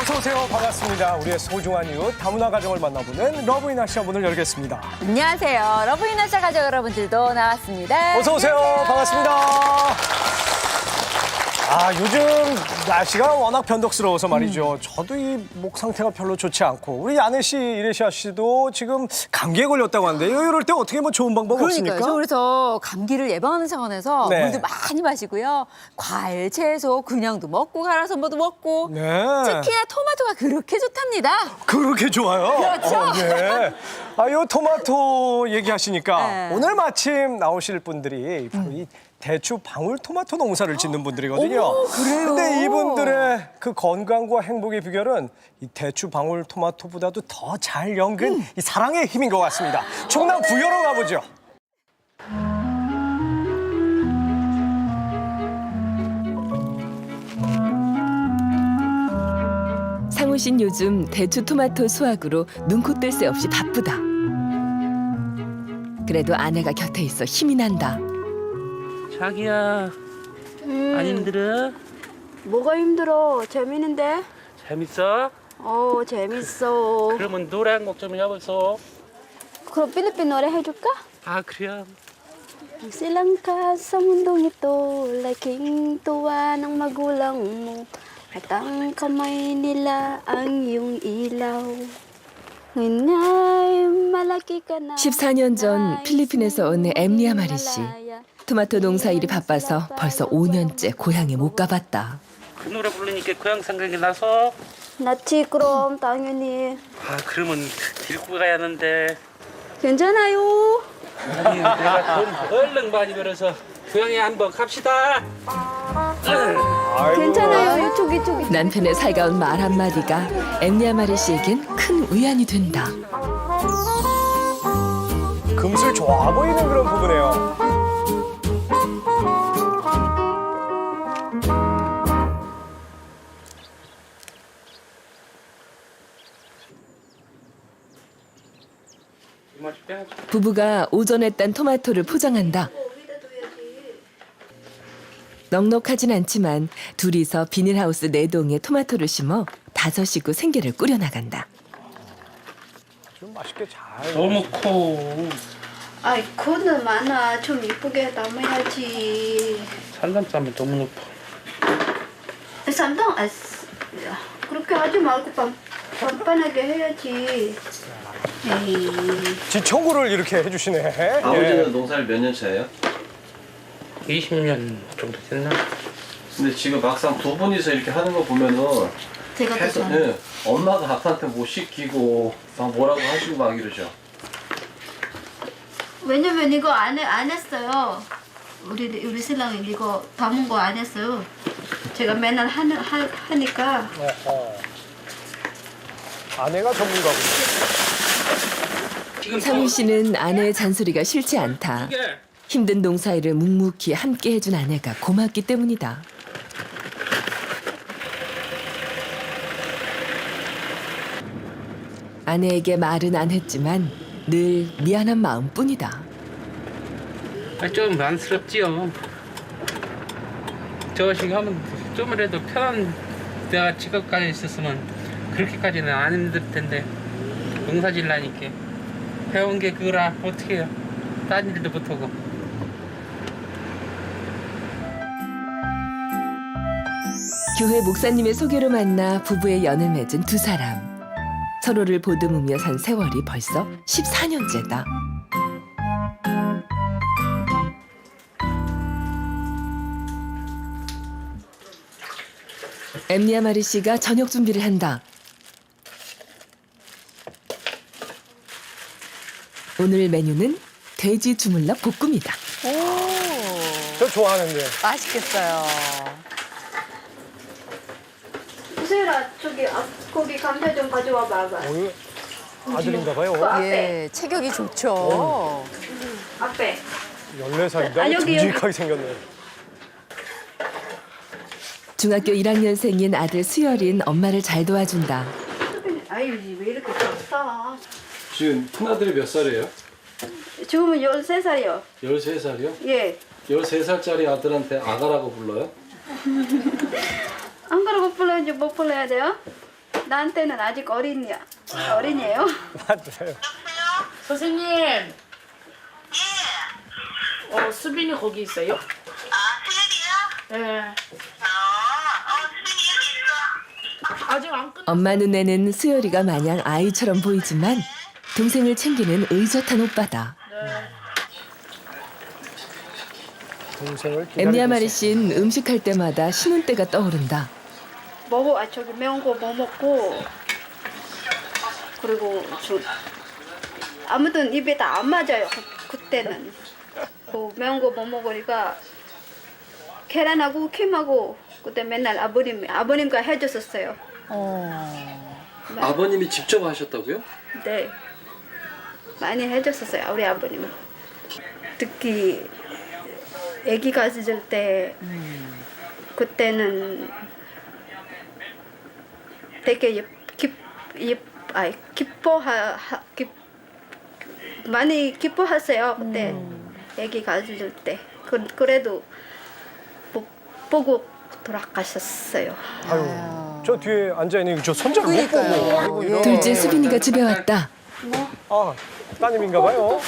어서 오세요. 반갑습니다. 우리의 소중한 이웃 다문화 가정을 만나보는 러브이나샤 문을 열겠습니다. 안녕하세요. 러브이나샤 가족 여러분들도 나왔습니다. 어서 오세요. 반갑습니다. 요즘 날씨가 워낙 변덕스러워서 말이죠. 저도 이 목 상태가 별로 좋지 않고 우리 야네 씨, 이레샤 씨도 지금 감기에 걸렸다고 하는데 이럴 때 어떻게 뭐 좋은 방법 그러니까요. 없습니까? 저 그래서 감기를 예방하는 차원에서 네. 물도 많이 마시고요. 과일, 채소, 그냥도 먹고 갈아서 뭐도 먹고 네. 특히나 토마토가 그렇게 좋답니다. 그렇게 좋아요? 그렇죠. 네. 요 토마토 얘기하시니까 네. 오늘 마침 나오실 분들이 바로 이 대추 방울토마토 농사를 짓는 분들이거든요. 오, 그래요? 근데 이분들의 그 건강과 행복의 비결은 이 대추 방울토마토보다도 더 잘 연근 이 사랑의 힘인 것 같습니다. 충남 부여로 가보죠. 상우 씨는 요즘 대추 토마토 수확으로 눈코 뜰 새 없이 바쁘다. 그래도 아내가 곁에 있어 힘이 난다. 자기야, 안 힘들어? 뭐가 힘들어? 재밌는데? 재밌어? 재밌어. 그러면 노래 한 곡 좀 해보소. 그럼 필리핀 노래 해줄까? 아, 그래요? Silangka sa mundong ito, laking tuwa ng magulang mo. At ang kamay nila ang iyong ilaw. Ngayon nga'y malaki ka na. 14년 전 필리핀에서 온 엠리아 마리 씨. 토마토 농사 일이 바빠서 벌써 5년째 고향에 못 가봤다. 그 노래 부르니까 고향 생각이 나서. 나치 그럼 당연히. 아, 그러면 데리고 가야 하는데. 괜찮아요. 아니, 내가 돈 얼른 많이 벌어서 고향에 한번 갑시다. 괜찮아요. 이쪽이. 남편의 살가운 말 한마디가 엠리아 마리 씨에겐 큰 위안이 된다. 금슬 좋아 보이는 그런 부분이에요. 부부가 오전에 딴 토마토를 포장한다. 넉넉하진 않지만 둘이서 비닐하우스 4동에 토마토를 심어 5식구 생계를 꾸려나간다. 좀 맛있게 잘. 너무 커. 아이, 그거는 많아. 좀 이쁘게 담아야지. 산담쌈이 너무 높아. 쌈장, 그렇게 하지 말고 반반하게 해야지. 에이. 지청구를 이렇게 해주시네. 아버지는 농사를 몇 년 차예요? 20년 정도 됐나? 근데 지금 막상 두 분이서 이렇게 하는 거 보면은 제가 더 계속 잘. 엄마가 아빠한테 못 시키고 막 뭐라고 하시고 막 이러죠. 왜냐면 이거 안 했어요. 우리 신랑이 이거 담은 거 안 했어요. 제가 맨날 하니까. 아내가 전문가군요. 지금 상훈 씨는 아내의 잔소리가 싫지 않다. 힘든 농사일을 묵묵히 함께 해준 아내가 고맙기 때문이다. 아내에게 말은 안 했지만 늘 미안한 마음뿐이다. 좀 안쓰럽지요. 저식 하면 좀이라도 편한 내가 직업까지 있었으면 그렇게까지는 안 힘들 텐데 농사질 나니까 배운 게 그거라 어떻게 해요. 딴 일도 못하고. 교회 목사님의 소개로 만나 부부의 연을 맺은 두 사람. 서로를 보듬으며 산 세월이 벌써 14년째다. 엠리아 마리 씨가 저녁 준비를 한다. 오늘 메뉴는 돼지 주물럭 볶음이다. 저 좋아하는데. 맛있겠어요. 수혜라 저기 거기 감자 좀 가져와 봐봐. 아들인가 봐요. 예, 체격이 좋죠. 앞에. 14살인데 아, 여기. 듬직하게 생겼네. 중학교 1학년생인 아들 수열인 엄마를 잘 도와준다. 아유 왜 이렇게 작다. 지금 큰아들이 몇 살이에요? 지금은 13살이요. 13살이요? 예. 13살짜리 아들한테 아가라고 불러요? 안 그러고 불러야지 못 불러야 돼요? 나한테는 아직 어린이에요. 맞아요. 선생님. 수빈이 거기 있어요? 수연이요? 네. 수연이 여기 있어. 아직 안 끝. 엄마 눈에는 수열이가 마냥 아이처럼 보이지만 동생을 챙기는 의젓한 오빠다. 동생을 엠리아 기다리고 마리 있어. 씨는 음식할 때마다 쉬는 때가 떠오른다. 저기 매운 거 뭐 먹고 그리고 아무튼 입에 다 안 맞아요. 그때는 그 매운 거 못 먹으니까 계란하고 킴하고 그때 맨날 아버님과 해줬었어요. 아버님이 직접 하셨다고요? 네, 많이 해줬었어요. 우리 아버님은. 특히 아기 가질 때 그때는 되게 많이 기뻐하세요. 그때 아기 가질 때. 그래도 못 보고 돌아가셨어요. 아유, 저 뒤에 앉아 있는 저 손자를 못 보고. 아이고, 이런. 둘째 수빈이가 집에 왔다. 아, 따님인가 봐요.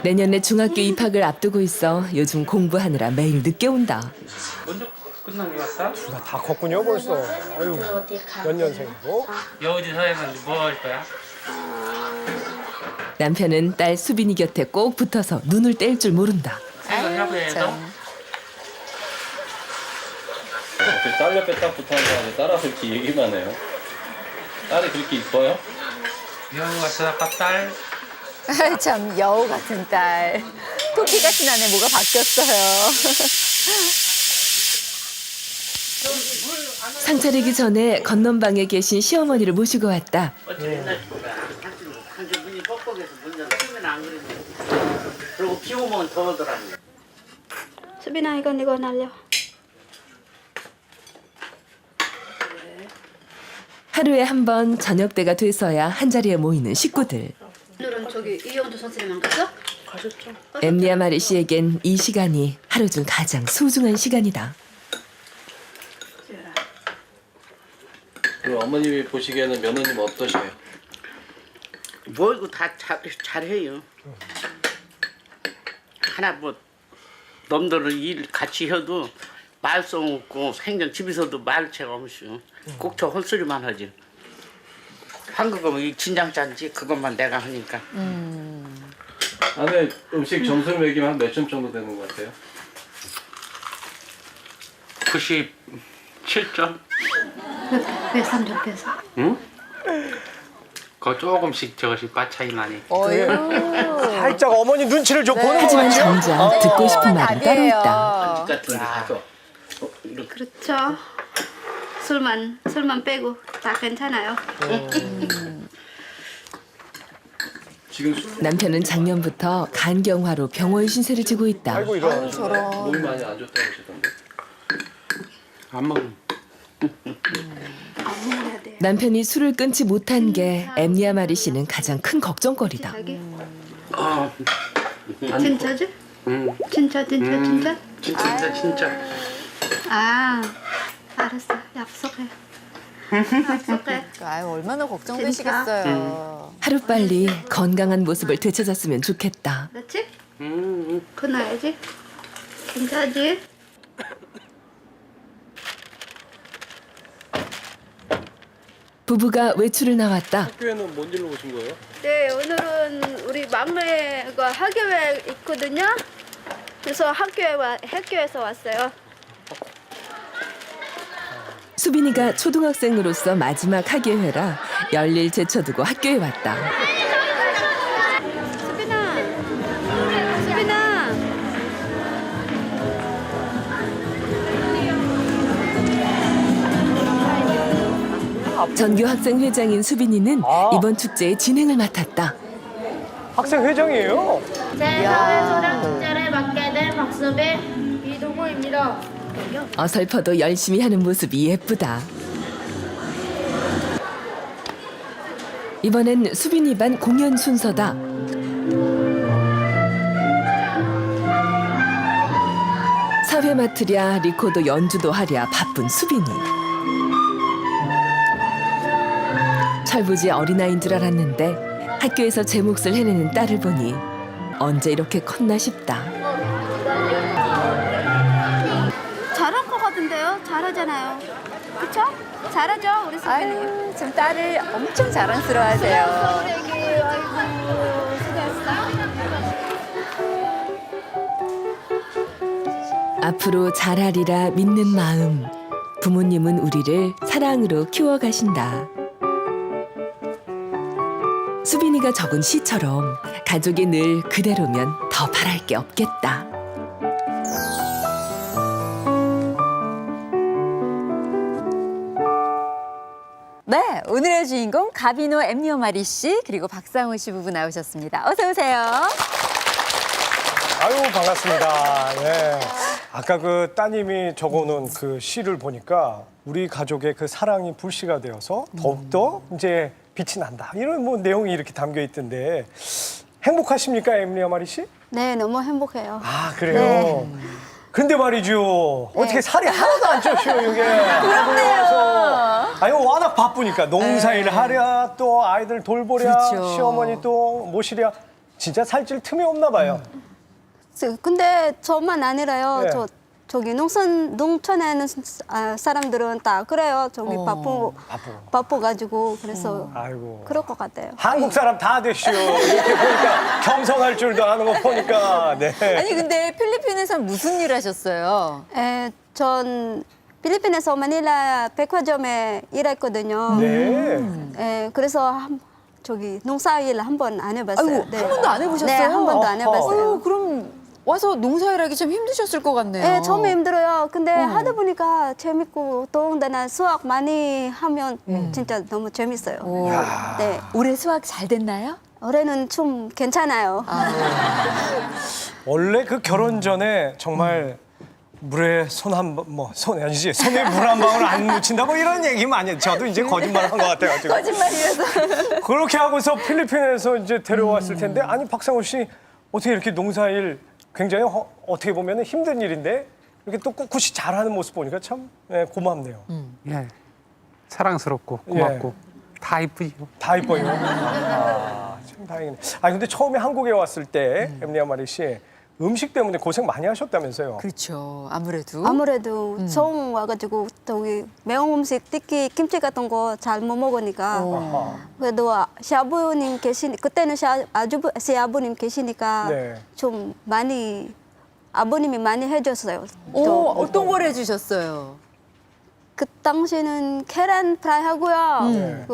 내년에 중학교 입학을 앞두고 있어 요즘 공부하느라 매일 늦게 온다. 먼저 끝난 게 왔다? 다 컸군요, 벌써. 아유, 몇 년생이고. 여우지 서해는 뭐 할 거야? 남편은 딸 수빈이 곁에 꼭 붙어서 눈을 뗄 줄 모른다. 생각해서 딸 옆에 딱 붙어서 따라서 이렇게 얘기만 해요. 딸이 그렇게 이뻐요? 여우가 저아까 딸 참 여우 같은 딸. 토끼 같은 아내 뭐가 바뀌었어요. 상 차리기 전에 건넌방에 계신 시어머니를 모시고 왔다. 당신 문이 뻑뻑해서 문을 쓰면 안 그랬는데. 그리고 비 오면 더 오더라고요. 수빈아, 이거 날려. 하루에 한 번 저녁 때가 돼서야 한자리에 모이는 식구들. 오늘은 저기 이영주 선생님 안 갔어? 엠리아 마리 씨에겐 이 시간이 하루 중 가장 소중한 시간이다. 그 어머님이 보시기에는 며느님 어떠셔요? 뭐 이거 다 잘해요. 하나 뭐 놈들은 일 같이 해도 말썽 없고 생전 집에서도 말체가 없이 꼭 저 헛소리만 하지. 한국은 이 진장짠지 그것만 내가 하니까. 아내 음식 점수를 매기면 한 몇 점 정도 되는 것 같아요? 97점? 왜 3점 빼서? 응? 그거 조금씩 저것이 과 차이 나니. 살짝 어머니 눈치를 좀 보는 하지만 거군요. 정작 듣고 싶은 말은 따로 있다. 같은 게 가서 이렇게 그렇죠. 술만 빼고 다 괜찮아요. 지금 술 남편은 작년부터 간경화로 병원 신세를 지고 있다. 아이고, 이런. 몸이 많이 안 좋다고 하시던데. 안 먹어. 안 먹어야 돼. 남편이 술을 끊지 못한 게 엠리아 마리 씨는 가장 큰 걱정거리다. 자기? 아니, 진짜지? 응. 진짜? 진짜. 아, 알았어. 약속해. 약속해. 아유, 얼마나 걱정되시겠어요. 하루빨리 건강한 모습을 되찾았으면 좋겠다. 그렇지? 응. 끊어야지. 괜찮지? 부부가 외출을 나왔다. 학교에는 뭔 일로 오신 거예요? 네, 오늘은 우리 막내가 학교에 있거든요. 그래서 학교에서 왔어요. 수빈이가 초등학생으로서 마지막 학예회라 열일 제쳐두고 학교에 왔다. 수빈아. 전교 학생 회장인 수빈이는 아. 이번 축제의 진행을 맡았다. 학생 회장이에요. 제4회 소량축제를 맡게 된 박수빈 이동호입니다. 어설퍼도 열심히 하는 모습이 예쁘다. 이번엔 수빈이 반 공연 순서다. 사회 맡으랴 리코더 연주도 하랴 바쁜 수빈이. 철부지 어린아이인 줄 알았는데 학교에서 제 몫을 해내는 딸을 보니 언제 이렇게 컸나 싶다. 잘할 것 같은데요? 잘하잖아요. 그쵸? 잘하죠, 우리 선배님. 아유, 지금 딸을 엄청 자랑스러워하세요. 아이고, 수고했어. 앞으로 잘하리라 믿는 마음. 부모님은 우리를 사랑으로 키워가신다. 수빈이가 적은 시처럼 가족이 늘 그대로면 더 바랄 게 없겠다. 네, 오늘의 주인공 가비노 엠리오 마리 씨 그리고 박상우 씨 부부 나오셨습니다. 어서 오세요. 아유, 반갑습니다. 예. 아까 그 따님이 적어놓은 그 시를 보니까 우리 가족의 그 사랑이 불씨가 되어서 더욱더 이제 빛이 난다. 이런 뭐 내용이 이렇게 담겨 있던데 행복하십니까, 엠리아 마리 씨? 네, 너무 행복해요. 아, 그래요? 근데 말이죠. 어떻게 살이 하나도 안 쪄요, 이게. 그렇네요. 아니, 워낙 바쁘니까 농사일 하랴, 또 아이들 돌보랴, 그렇죠. 시어머니 또 모시랴. 진짜 살찔 틈이 없나 봐요. 근데 저만 아니라요. 네. 저기 농촌에는 사람들은 다 그래요. 저기 바빠가지고 그래서 아이고. 그럴 것 같아요. 한국 사람 다 되시오. 이렇게 보니까 겸손할 줄도 아는 거 보니까. 네. 아니 근데 필리핀에서 무슨 일 하셨어요? 전 필리핀에서 마닐라 백화점에 일했거든요. 네. 그래서 저기 농사일 한 번 안 해봤어요. 아이고, 한 번도 안 해보셨어요? 네, 한 번도 안 해봤어요. 아유, 그럼 와서 농사일하기 좀 힘드셨을 것 같네요. 네, 처음에 힘들어요. 근데 하다 보니까 재밌고 더군다나 수학 많이 하면 진짜 너무 재밌어요. 네, 올해 수학 잘 됐나요? 올해는 좀 괜찮아요. 원래 그 결혼 전에 정말 물에 손 한 번, 손이 아니지, 손에 물 한 방울 안 묻힌다, 뭐 이런 얘기 많이 해요. 저도 이제 거짓말 한 것 같아요. 지금. 거짓말이라서. 그렇게 하고서 필리핀에서 이제 데려왔을 텐데, 아니, 박상우 씨, 어떻게 이렇게 농사일 굉장히 어떻게 보면 힘든 일인데, 이렇게 또 꿋꿋이 잘하는 모습 보니까 참 고맙네요. 예. 사랑스럽고 고맙고 다 이쁘죠. 다 이뻐요. 아, 참 다행이네. 아, 근데 처음에 한국에 왔을 때, 엠리아 마리 씨, 음식 때문에 고생 많이 하셨다면서요? 그렇죠. 아무래도. 아무래도 처음 와가지고 저기 매운 음식, 특히 김치 같은 거 잘 못 먹으니까 그래도 시아버님 그때는 시아버님 계시니까 네. 좀 많이 아버님이 많이 해줬어요. 또 어떤 걸 해주셨어요? 그 당시에는 계란 프라이 하고요.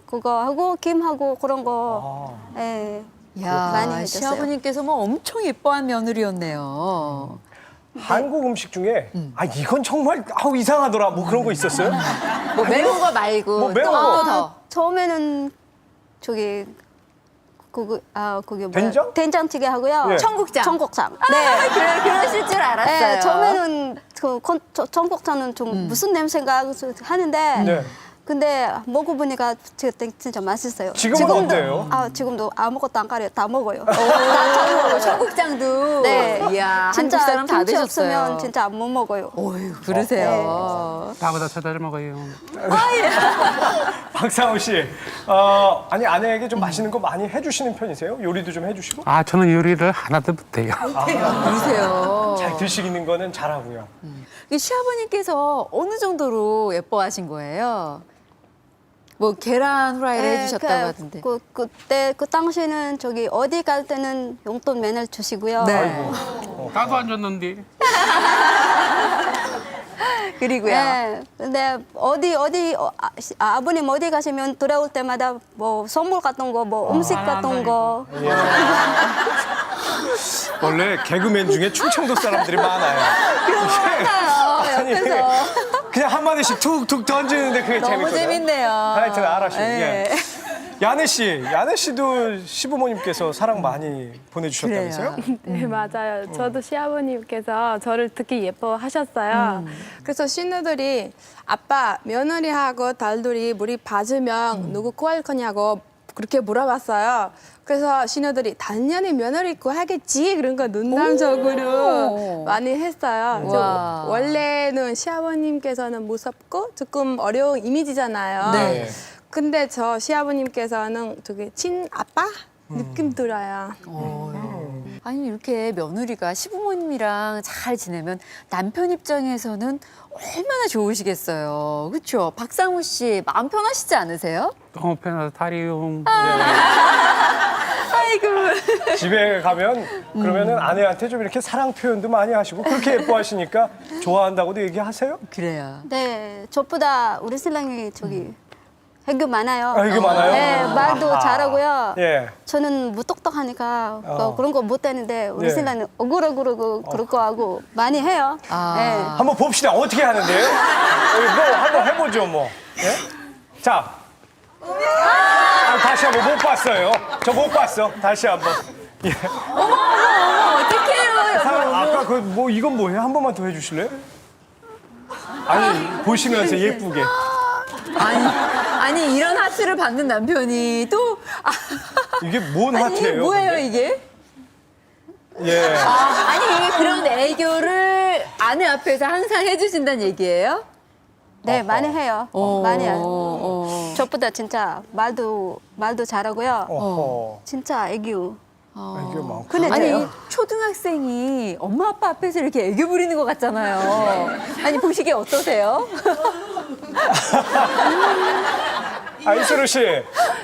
그거 하고 김하고 그런 거. 예. 많이 야, 해줬어요. 시아버님께서 뭐 엄청 예뻐한 며느리였네요. 한국 음식 중에 아 이건 정말 이상하더라 뭐 그런 거 있었어요? 뭐 매운 거 말고 뭐 매운 또 거. 더. 처음에는 저기 그게 뭐야? 된장? 된장찌개 하고요. 예. 청국장. 네, 그러실 줄 알았어요. 네, 처음에는 청국장은 좀 무슨 냄새인가 하는데 네. 근데 먹어보니까 진짜 맛있어요. 지금은 어때요? 지금도 아무것도 안 가려요. 다 먹어요. 청국장도. 네. 이야, 진짜 한국 사람 다 김치 드셨어요. 없으면 진짜 못 먹어요. 어휴, 그러세요. 나보다 더 잘 먹어요. 박상우 씨, 아니 아내에게 좀 맛있는 거 많이 해주시는 편이세요? 요리도 좀 해주시고? 아, 저는 요리를 하나도 못해요. 그러세요. 잘 드시는 거는 잘하고요. 이 시아버님께서 어느 정도로 예뻐하신 거예요? 뭐 계란 후라이를 해주셨다고 하던데. 그때 그 당시에는 저기 어디 갈 때는 용돈 맨날 주시고요. 네. 나도 안 줬는데. 그리고요. 네. 근데 아버님 어디 가시면 돌아올 때마다 뭐 선물 같은 거, 뭐 음식 같은 거. 원래 개그맨 중에 충청도 사람들이 많아요. 아니, 그냥 한마디씩 툭툭 던지는데 그게 너무 재밌거든요. 재밌네요. 하여튼 알아시고. 네. 예. 야네 씨도 시부모님께서 사랑 많이 보내주셨다면서요? 네, 맞아요. 저도 시아버님께서 저를 특히 예뻐하셨어요. 그래서 신우들이 아빠, 며느리하고 딸들이 물이 빠지면 누구 구할 거냐고 그렇게 물어봤어요. 그래서 시녀들이 당연히 며느리 있고 하겠지 그런 거 농담적으로 많이 했어요. 와. 원래는 시아버님께서는 무섭고 조금 어려운 이미지잖아요. 네. 근데 저 시아버님께서는 되게 친아빠 느낌 들어요. 아니 이렇게 며느리가 시부모님이랑 잘 지내면 남편 입장에서는 얼마나 좋으시겠어요. 그렇죠? 박상우 씨 마음 편하시지 않으세요? 너무 편해서 다리용. 아이고. 집에 가면 그러면은 아내한테 좀 이렇게 사랑 표현도 많이 하시고 그렇게 예뻐하시니까 좋아한다고도 얘기하세요? 그래요. 네, 저보다 우리 신랑이 저기 애교 많아요. 애교 많아요? 네, 말도 아하. 잘하고요. 예. 저는 무똑똑하니까 뭐 그런 거 못하는데 우리 예. 신랑은 억울하고 그럴 거 하고 많이 해요. 아. 네. 한번 봅시다. 어떻게 하는데요? 뭐 한번 해보죠, 뭐. 예? 자. 다시 한번 못 봤어요. 저 못 봤어. 다시 한번. 예. 어떡해요. 아까 그 뭐 이건 뭐예요? 한 번만 더 해주실래요? 아니 보시면서 예쁘게. 아니 이런 하트를 받는 남편이 또 이게 뭔 아니 하트예요? 뭐예요 근데? 이게? 예. 아니 그런 애교를 아내 앞에서 항상 해주신다는 얘기예요? 네, 많이 해요. 어. 많이 해요. 저보다 진짜 말도 잘하고요. 어허. 진짜 애교. 이게 많고. 근데 아니 초등학생이 엄마 아빠 앞에서 이렇게 애교 부리는 것 같잖아요. 아니 보시기에 어떠세요? 이슬우 씨.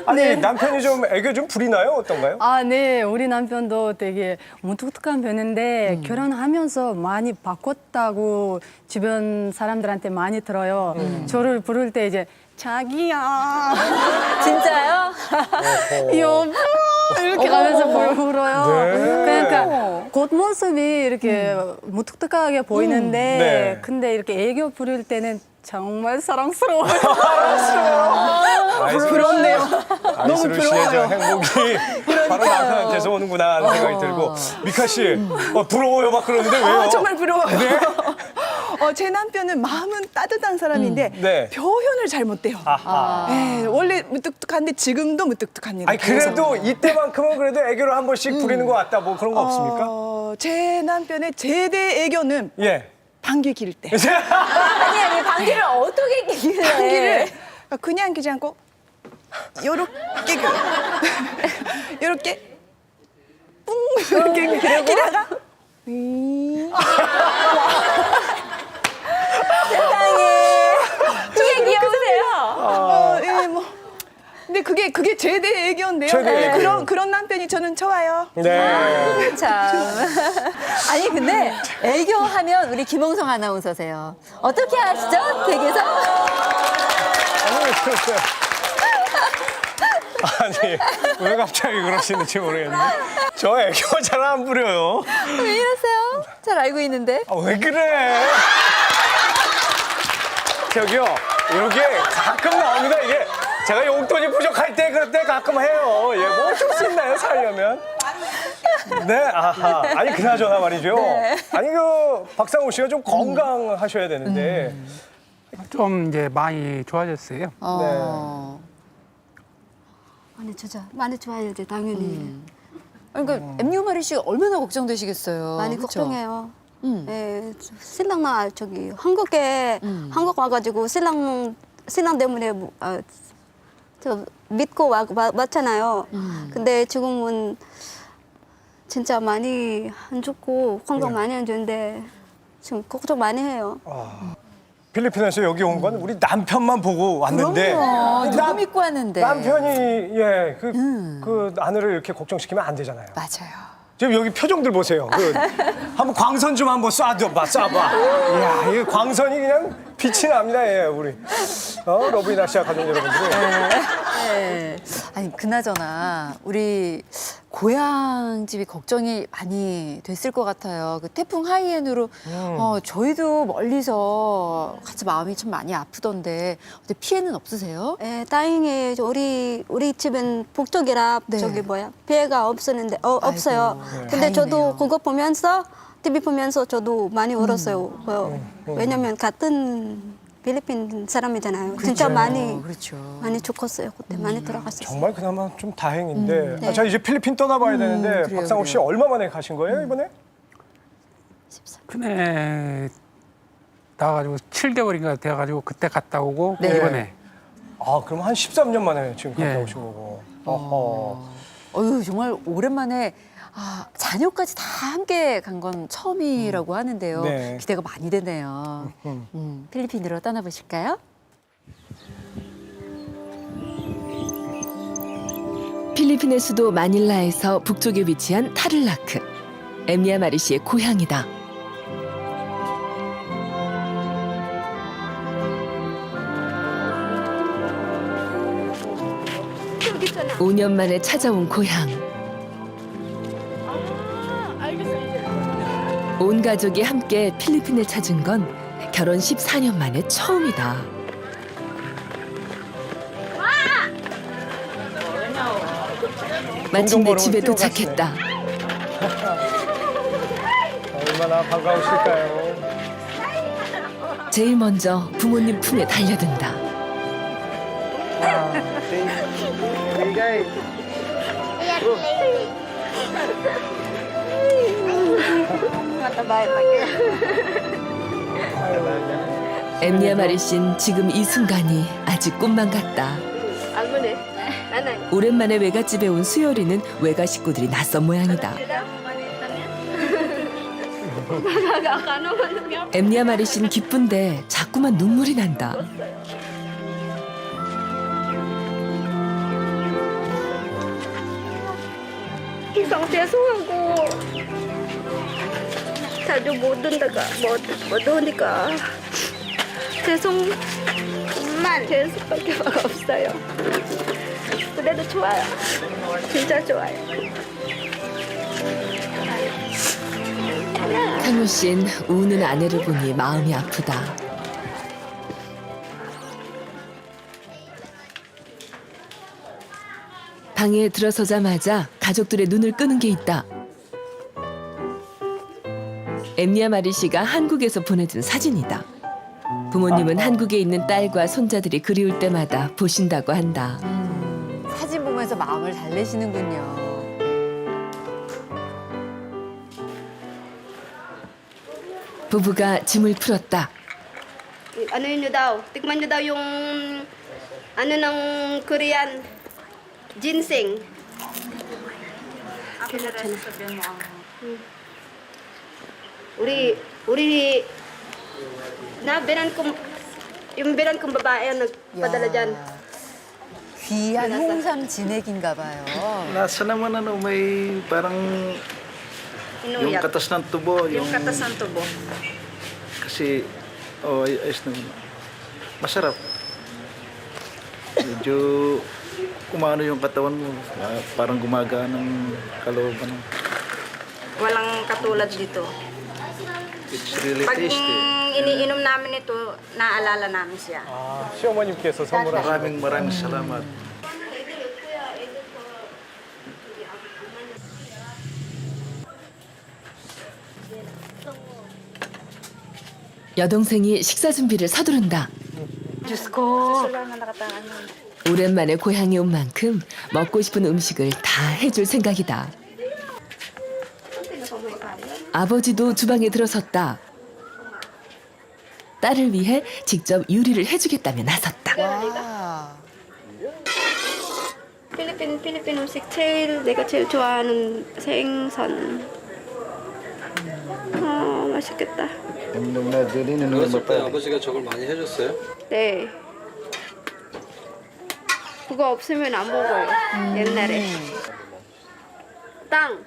아니 남편이 좀 애교 좀 부리나요? 어떤가요? 아, 네. 우리 남편도 되게 무뚝뚝한 편인데 결혼하면서 많이 바꿨다고 주변 사람들한테 많이 들어요. 저를 부를 때 이제 자기야, 진짜요? 여보 이렇게 가면서 불어요. 네. 그러니까 겉모습이 이렇게 무뚝뚝하게 보이는데 네. 근데 이렇게 애교 부릴 때는 정말 사랑스러워요. 부럽네요. 이슬우 씨의 저 행복이 바로 남편한테서 오는구나 하는 생각이 들고. 미카 씨, 부러워요 막 그러는데 왜요? 정말 부러워요. 네? 제 남편은 마음은 따뜻한 사람인데 네. 표현을 잘 못해요. 아하. 네, 원래 무뚝뚝한데 지금도 무뚝뚝합니다. 아니 그래도 이때만큼은 그래도 애교를 한 번씩 부리는 것 같다. 뭐 그런 거 없습니까? 제 남편의 제대 애교는 예. 방귀 낄 때. 아니 방귀를 어떻게 끼길래? 방귀를 그냥 끼지 않고 요렇게 요렇게 뿡 이렇게 끼다가 세상에 되게 귀여우세요. 예, 뭐. 근데 그게 제대 애교인데요. 제대 애교. 그런 남편이 저는 좋아요. 네. 참. 아니 근데 애교하면 우리 김홍성 아나운서세요. 어떻게 하시죠? 댁에서? 아니 왜 갑자기 그러시는지 모르겠는데 저 애교 잘 안 부려요. 왜 이러세요? 잘 알고 있는데. 왜 그래? 저기요 이게 가끔 나옵니다. 이게 제가 용돈이 부족할 때 그럴 때 가끔 해요. 예, 뭐 어쩔 수 있나요 살려면? 네, 아하. 아니 그나저나 말이죠. 아니 그 박상우 씨가 좀 건강하셔야 되는데. 좀 이제 많이 좋아졌어요. 많이 좋아야지 당연히. 그러니까 엠리오 마리 씨가 얼마나 걱정되시겠어요. 많이 그쵸? 걱정해요. 예, 신랑만 저기 한국 와가지고 신랑 때문에 저 믿고 왔잖아요. 근데 지금은 진짜 많이 안 좋고 건강 많이 안 좋은데 지금 걱정 많이 해요. 필리핀에서 여기 온 건 우리 남편만 보고 왔는데 누구 믿고 왔는데. 남편이 예, 그 아내를 이렇게 걱정시키면 안 되잖아요. 맞아요. 지금 여기 표정들 보세요. 한번 광선 좀 한번 쏴봐. 이야, 이 광선이 그냥 빛이 납니다. 예, 우리 러브이나시아 가족 여러분들이. 네. 아니 그나저나 우리 고향집이 걱정이 많이 됐을 것 같아요. 그 태풍 하이엔으로 저희도 멀리서 같이 마음이 좀 많이 아프던데 어때 피해는 없으세요? 예, 다행히 우리 집은 북쪽이라 네. 저기 피해가 없었는데 없어요. 근데 다행이네요. 저도 그거 보면서 TV 보면서 저도 많이 울었어요. 왜냐면 같은 필리핀 사람이잖아요. 진짜 많이 그렇죠. 많이 죽었어요. 그때 많이 돌아갔었어요. 정말 그나마 좀 다행인데. 네. 자, 이제 필리핀 떠나봐야 되는데 그래요, 박상욱 씨 그래요. 얼마 만에 가신 거예요, 이번에? 그네 나가지고 7개월인가 돼가지고 그때 갔다 오고 네. 이번에 아, 그럼 한 13년 만에 지금 갔다 예. 오신 거고. 어허. 어휴, 정말 오랜만에 자녀까지 다 함께 간 건 처음이라고 하는데요. 네. 기대가 많이 되네요. 필리핀으로 떠나보실까요? 필리핀의 수도 마닐라에서 북쪽에 위치한 타를라크. 엠리아 마리 씨의 고향이다. 여기 있잖아. 5년 만에 찾아온 고향. 온 가족이 함께 필리핀을 찾은 건 결혼 14년 만에 처음이다. 마침내 집에 도착했다. 얼마나 반가우실까요? 제일 먼저 부모님 품에 달려든다. 엠리아 마리 씨는 지금 이 순간이 아직 꿈만 같다. 오랜만에 외갓집에 온 수열이는 외가 식구들이 낯선 모양이다. 엠리아 마리 씨는 기쁜데 자꾸만 눈물이 난다. isang 죄송하고 자주 못 온다가 못 오니까 죄송밖에 없어요. 그래도 좋아요. 진짜 좋아요. 상효 씨는 우는 아내를 보니 마음이 아프다. 방에 들어서자마자 가족들의 눈을 끄는 게 있다. 엠리아 마리 씨가 한국에서 보내준 사진이다. 부모님은 한국에 있는 딸과 손자들이 그리울 때마다 보신다고 한다. 사진 보면서 마음을 달래시는군요. 부부가 짐을 풀었다. Ano yun nyo daw? Tikman nyo daw yung ano ng Korean ginseng. 우리 yung biran kong babae ang nagpadala dyan. 귀한 홍삼 진액인가 봐요. Nasa naman may parang yung Inuyak. katas ng tubo. Yung katas ng tubo. Kasi, ayos naman. Masarap. Medyo kumano yung katawan mo. Parang gumagaan ng kalooban. Walang katulad dito. It's really Pag tasty. iniinom namin ito, naaalala namin siya. 아, 시어머님께서 선물하신 Maraming salamat. 여동생이 식사 준비를 서두른다. 오랜만에 고향에 온 만큼 먹고 싶은 음식을 다 해줄 생각이다. 아버지도 주방에 들어섰다. 딸을 위해 직접 요리를 해주겠다며 나섰다. 와. 필리핀 음식 내가 제일 좋아하는 생선. 맛있겠다. 어렸을 때 아버지가 저걸 많이 해줬어요? 네. 그거 없으면 안 먹어요. 옛날에. Tang.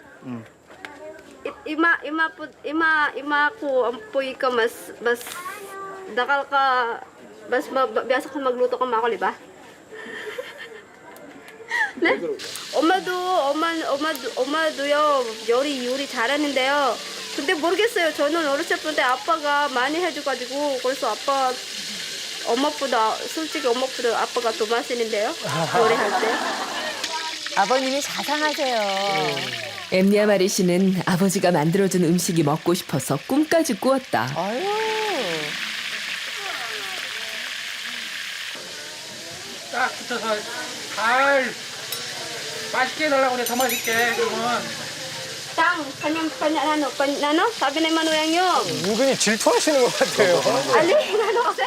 Ima ko ampoy ka mas dakal ka biasa ka magluto ka makuli ba? 네? 엄마도요 요리 잘하는데요. 근데 모르겠어요. 저는 어렸을 때 아빠가 많이 해줘가지고 그래서 솔직히 엄마보다 아빠가 더 맛있는데요. 요리할 때. 아버님이 자상하세요. 엠리아 마리 씨는 아버지가 만들어준 음식이 먹고 싶어서 꿈까지 꾸었다. 아유. 딱 붙여서 잘 맛있게 해달라고 그래. 더 맛있게. 그러면 Tang, ano, sabi ng manuyang yun. 은근히 질투하시는 것 같아요. Alin, ano kasi?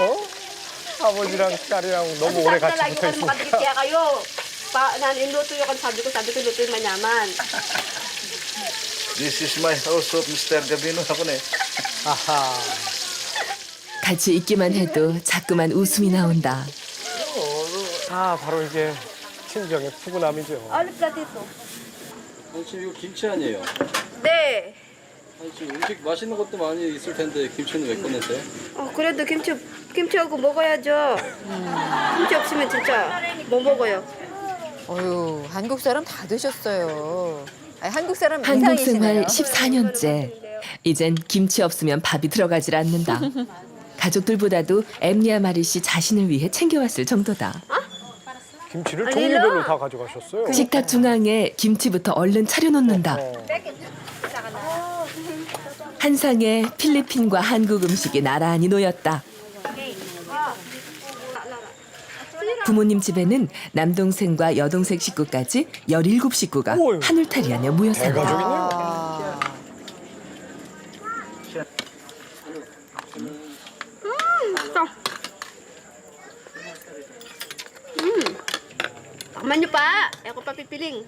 아버지랑 딸이랑 너무 오래 같이 lagi 붙어 ko makadikit 있으니까. kaya kayo. Niluto yung sabi ko luto yung manyaman. This is my house of Mr. Gabino. Ako na eh. 아하. 같이 있기만 해도 자꾸만 웃음이 나온다. 아, 바로 이게 친정의 푸근함이죠. Olive platito. 아니, 지금 이거 김치 아니에요? 네. 아니, 지금 음식 맛있는 것도 많이 있을 텐데 김치는 왜 꺼냈어요? 그래도 김치하고 먹어야죠. 김치 없으면 진짜 못 먹어요. 어휴, 한국 사람 다 되셨어요. 아니, 한국 사람 한국 생활 이상이시네요. 14년째. 이젠 김치 없으면 밥이 들어가질 않는다. 가족들보다도 엠리아 마리 씨 자신을 위해 챙겨왔을 정도다. 김치를 종류별로 다 가져가셨어요. 식탁 중앙에 김치부터 얼른 차려놓는다. 한 상에 필리핀과 한국 음식이 나란히 놓였다. 부모님 집에는 남동생과 여동생 식구까지 17식구가 어휴. 한울타리 안에 모여 산다. 대가족이네요. Tama niyo pa. Ako pa pipiling.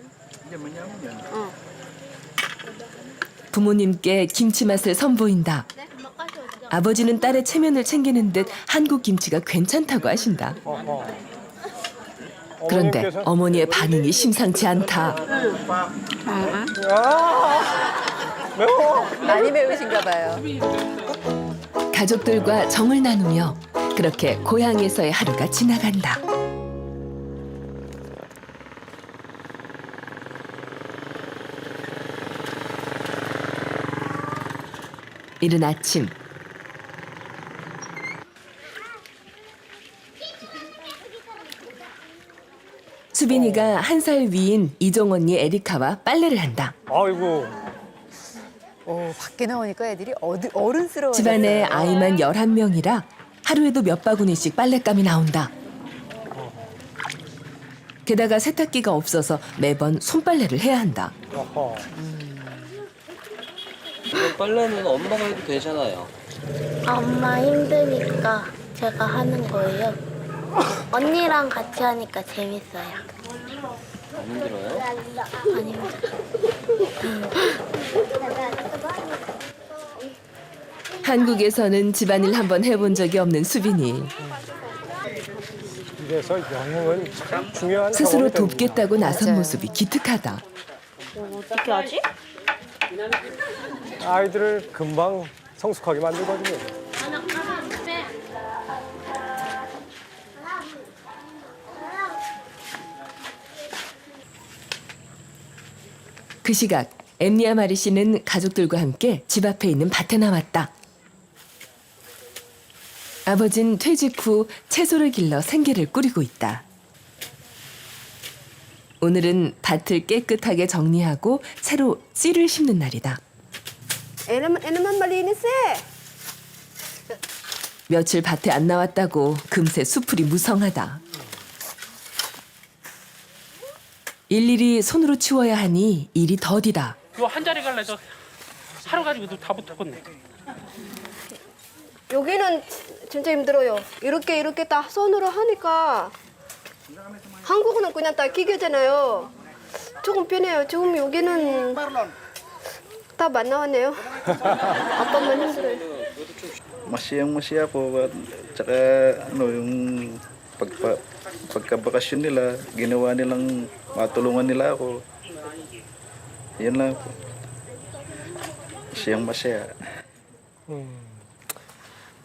부모님께 김치 맛을 선보인다. 아버지는 딸의 체면을 챙기는 듯 한국 김치가 괜찮다고 하신다. 그런데 어머니의 반응이 심상치 않다. 매워. 많이 매우신가 봐요. 가족들과 정을 나누며 그렇게 고향에서의 하루가 지나간다. 이른 아침 수빈이가 1살 위인 이정 언니 에리카와 빨래를 한다. 아이고. 밖에 나오니까 애들이 어른스러워요. 집안에 아이만 11명이라 하루에도 몇 바구니씩 빨랫감이 나온다. 게다가 세탁기가 없어서 매번 손빨래를 해야 한다. 어허. 이거 빨래는 엄마가 해도 되잖아요. 엄마 힘드니까 제가 하는 거예요. 언니랑 같이 하니까 재밌어요. 안 힘들어요? 한국에서는 집안일 한번 해본 적이 없는 수빈이 이래서 영웅은 참 중요한 스스로 경험이 됩니다. 돕겠다고 나선 맞아요. 모습이 기특하다. 어떻게 하지? 아이들을 금방 성숙하게 만들거든요. 그 시각 엠리아 마리 씨는 가족들과 함께 집 앞에 있는 밭에 나왔다. 아버진 퇴직 후 채소를 길러 생계를 꾸리고 있다. 오늘은 밭을 깨끗하게 정리하고 새로 씨를 심는 날이다. naman malinis eh. 며칠 밭에 안 나왔다고 금세 수풀이 무성하다. 일일이 손으로 치워야 하니 일이 더디다. 요 한 자리 갈래도 하루 가지고도 다 붙었겠네. 여기는 진짜 힘들어요. 이렇게 다 손으로 하니까 한국은 그냥 다 기계잖아요. 조금 편해요. 지금 여기는 다 안 나왔네요. 아빠만 힘들어요. Masiyang-masaya po at saka ano yung pagkabakasyon nila, ginawa nilang matulungan nila ako. Yan lang po. Masiyang-masaya.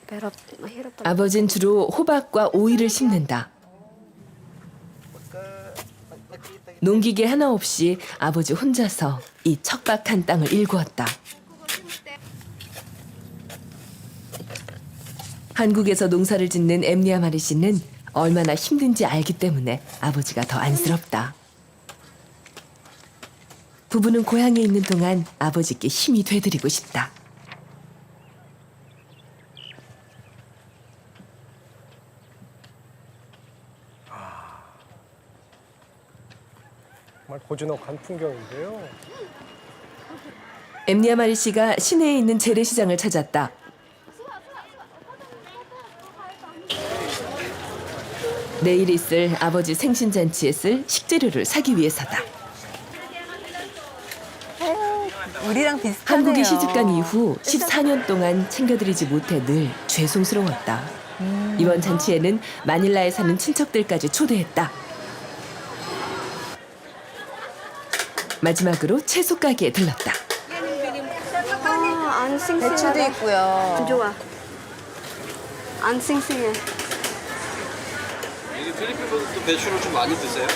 Pero mahirap pa. 아버진 주로 호박과 오이를 심는다. 농기계 하나 없이 아버지 혼자서 이 척박한 땅을 일구었다. 한국에서 농사를 짓는 엠리아 마리 씨는 얼마나 힘든지 알기 때문에 아버지가 더 안쓰럽다. 부부는 고향에 있는 동안 아버지께 힘이 되드리고 싶다. 정말 고즈넉한 풍경인데요. 엠니아마리 씨가 시내에 있는 재래시장을 찾았다. 내일 있을 아버지 생신잔치에 쓸 식재료를 사기 위해서다. 우리랑 비슷하네요. 한국에 시집간 이후 14년 동안 챙겨드리지 못해 늘 죄송스러웠다. 이번 잔치에는 마닐라에 사는 친척들까지 초대했다. 마지막으로 채소 가게에 들렀다. 안 싱싱하다. 배추도 있고요. 안 좋아. 안 싱싱해. 여기 필리핀 분들도 배추를 좀 많이 드세요?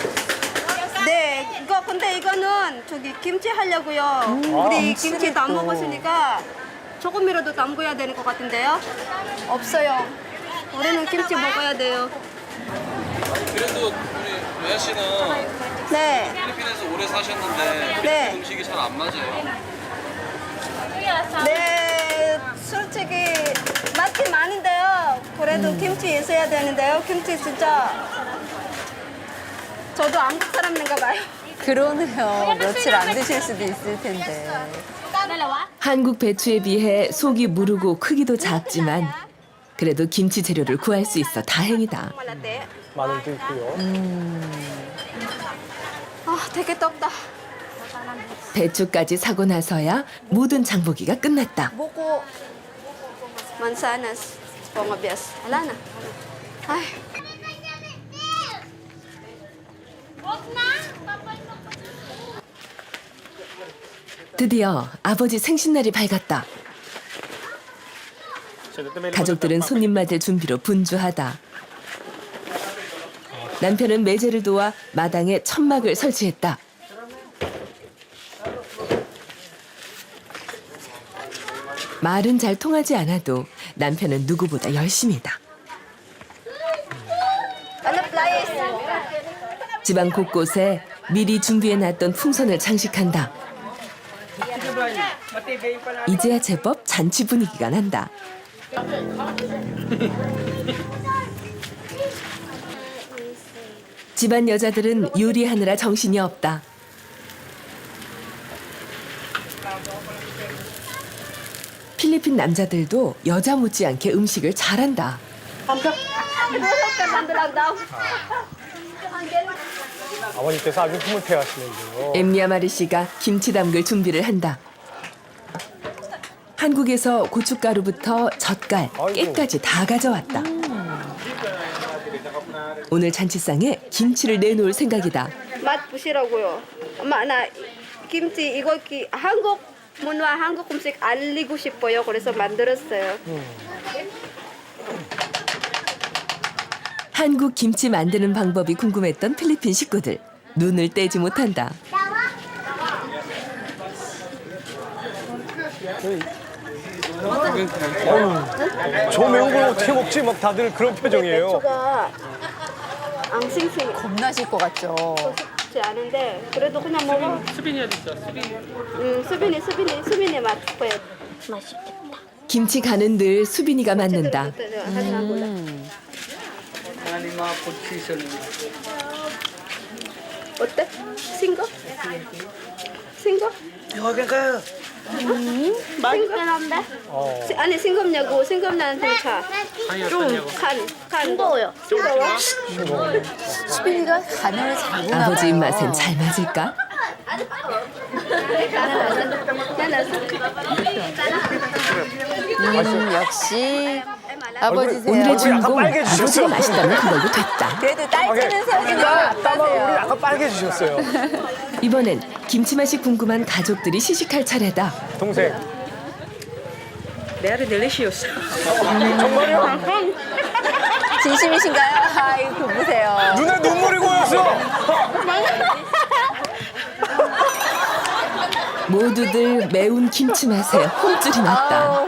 네, 근데 이거는 저기 김치 하려고요. 우리 김치도 안 먹었으니까 조금이라도 담궈야 되는 것 같은데요. 없어요. 우리는 김치 먹어야 돼요. 그래도 우리 외아 씨는 네. 필리핀에서 오래 사셨는데 필리핀 네. 음식이 잘 안 맞아요. 네, 솔직히 맛이 많은데요. 그래도 김치 있어야 되는데요. 김치 진짜 저도 한국 사람인가 봐요. 그러네요. 며칠 안 드실 수도 있을 텐데. 한국 배추에 비해 속이 무르고 크기도 작지만 그래도 김치 재료를 구할 수 있어 다행이다. 마늘도 있고요. 아, 되게 덥다. 배추까지 사고 나서야 모든 장보기가 끝났다. Buko, mansanas, pangabiyas. Wala na. Ay. 드디어 아버지 생신날이 밝았다. 가족들은 손님 맞을 준비로 분주하다. 남편은 매제를 도와 마당에 천막을 설치했다. 말은 잘 통하지 않아도 남편은 누구보다 열심이다. Ano, please? 집안 곳곳에 미리 준비해놨던 풍선을 장식한다. 이제야 제법 잔치 분위기가 난다. 집안 여자들은 요리하느라 정신이 없다. 필리핀 남자들도 여자 못지않게 음식을 잘한다. 아버님께서 아주 흐뭇해하시는데요. 엠니아마리 씨가 김치 담글 준비를 한다. 한국에서 고춧가루부터 젓갈, 깨까지 다 가져왔다. 오늘 잔치상에 김치를 내놓을 생각이다. 맛 보시라고요. 엄마, 나 김치 이거 한국 문화, 한국 음식 알리고 싶어요. 그래서 만들었어요. 한국 김치 만드는 방법이 궁금했던 필리핀 식구들. 눈을 떼지 못한다. 저 매운 걸 어떻게 먹지? 막 다들 그런 표정이에요. 배추가 안 싱싱해. 겁나실 것 같죠. 쉽지 않은데 그래도 그냥 먹어. 수빈이 어디 있어? 수빈이. 수빈이 맛 보여. 맛있겠다. 김치 간은 늘 수빈이가 맡는다. 어때? 싱거? 싱거? 맛있겠는데? 아니 싱겁냐고. 싱겁냐한테 차. 아니 어떠냐고. 간. 싱거워요. 싱거워? 수빈이가 간을 잘 보나 아버지 봐요. 입맛엔 잘 맞을까? 역시 아버지세요. 오늘의 주인공 빨개지셨어요. 아버지가 맛있다면 그걸로 됐다. 그래도 딸찌는 세워주는 건 땀방 우리 아빠세요. 약간 빨개지셨어요. 이번엔 김치 맛이 궁금한 가족들이 시식할 차례다. 동생. Very delicious. 정말요? 진심이신가요? 아이고 보세요. 눈에 눈물이 고였어. 모두들 매운 김치 맛에 혼쭐이 났다. 아우,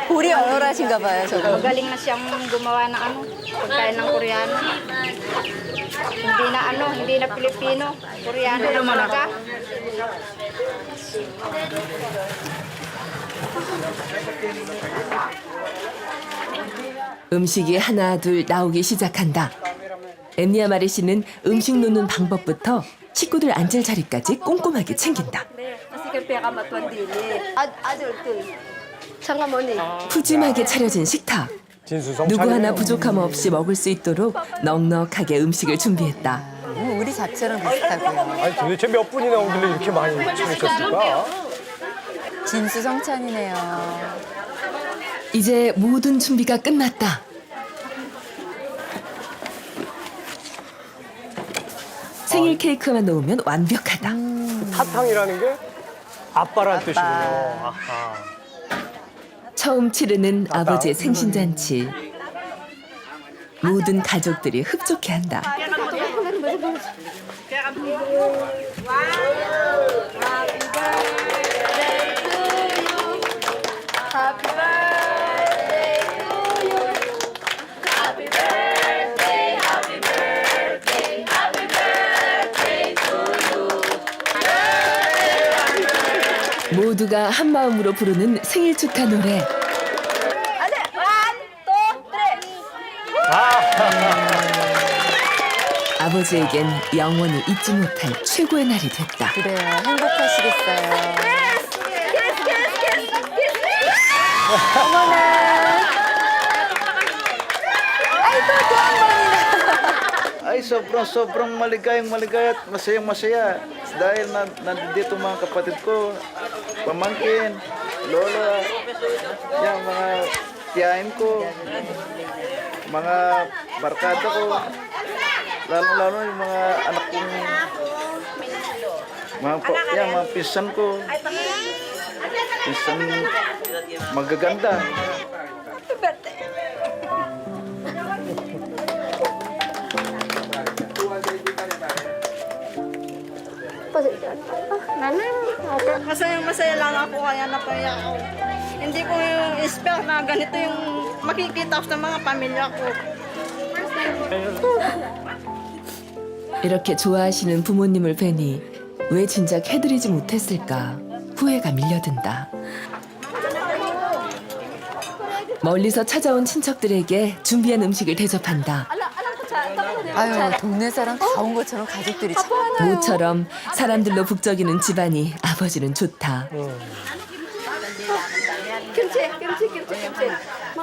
볼이 얼얼하신가 봐요, 저거. Magaling na siyang gumawa ng pagkain ng Koreano. Hindi na Pilipino. Koreano na talaga. 음식이 하나 둘 나오기 시작한다. 엠니아마리 씨는 음식 놓는 방법부터 식구들 앉을 자리까지 꼼꼼하게 챙긴다. 푸짐하게 차려진 식탁. 진수성찬이네요. 누구 하나 부족함 없이 먹을 수 있도록 넉넉하게 음식을 준비했다. 우리 자체랑 비슷하고요. 아니 도대체 몇 분이나 오길래 이렇게 많이 차리셨을까? 진수성찬이네요. 이제 모든 준비가 끝났다. 생일 케이크만 놓으면 완벽하다. 사탕이라는 게 아빠란 뜻이군요. 아하. 처음 치르는 아버지의 생신잔치. 모든 가족들이 흡족해한다. 모두가 한 마음으로 부르는 생일 축하 노래. 아버지에겐 영원히 잊지 못할 최고의 날이 됐다. 그래요. 행복하시겠어요. 어머나. 아이고, 또 한 번이나. Ay, sobrang maligayang maligaya at masayang masaya. Dahil nandito mga kapatid ko, pamangkin, lola, yung mga tiyahin ko, mga barkada ko, lalo-lalo yung mga anak kong, mga pinsan ko, pinsan magaganda. Masayang-masaya lang ako kaya napaya ako. Hindi ko yung expect na ganito yung makikita ko sa mga pamilya ko. 이렇게 좋아하시는 부모님을 뵈니 왜 진작 해드리지 못했을까 후회가 밀려든다. 멀리서 찾아온 친척들에게 준비한 음식을 대접한다. 아유, 동네 사람 다 온 것처럼 가족들이 참 많아요. 모처럼 사람들로 북적이는 집안이 아버지는 좋다.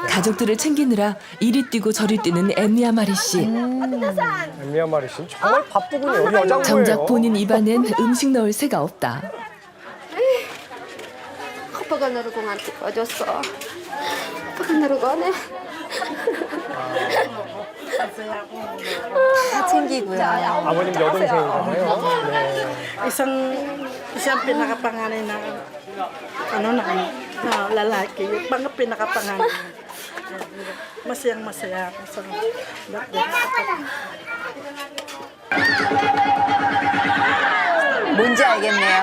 가족들을 챙기느라 이리 뛰고 저리 뛰는 엠미아 마리 씨. 엠미아 마리 씨 정말 바쁘군요. 여장부예요. 정작 본인 입안엔 음식 넣을 새가 없다. Kapag narugungan ko, Diyos ko. Kapag narugungan 다 챙기고요. 아버님 여동생인가봐요. 네. Isang pinakapanganay na lalaki, yung pinakapanganay. Masayang-masaya ako sa 뭔지 알겠네요.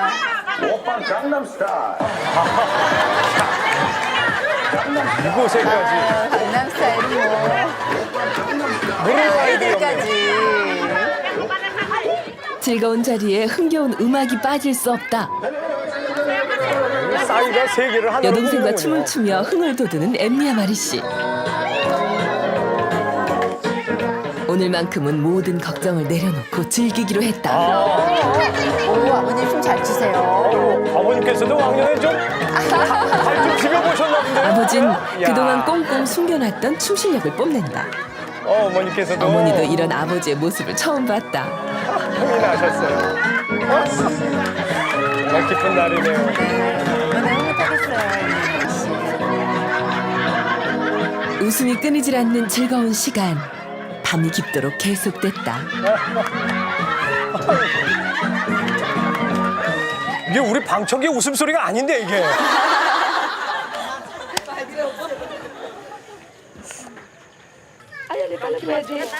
이곳에까지. 강남스타일이 뭐. 아이들까지. 즐거운 자리에 흥겨운 음악이 빠질 수 없다. 싸이가 세계를 하나로 여동생과 부르는군요. 춤을 추며 흥을 돋우는 엠미아 마리 씨. 오늘만큼은 모든 걱정을 내려놓고 즐기기로 했다. 오, 아버님 춤 잘 추세요. 아버님께서도 왕년에 좀 발 좀 비벼보셨나 본데요. 아버진 야. 그동안 꽁꽁 숨겨놨던 춤 실력을 뽐낸다. 어머니께서도 어머니도 이런 아버지의 모습을 처음 봤다. 흥이 나셨어요. 정말 기쁜 날이네요. 얼마나 행복하겠어요. 웃음이 끊이질 않는 즐거운 시간. 밤이 깊도록 계속됐다. 이게 우리 방청객 웃음소리가 아닌데 이게.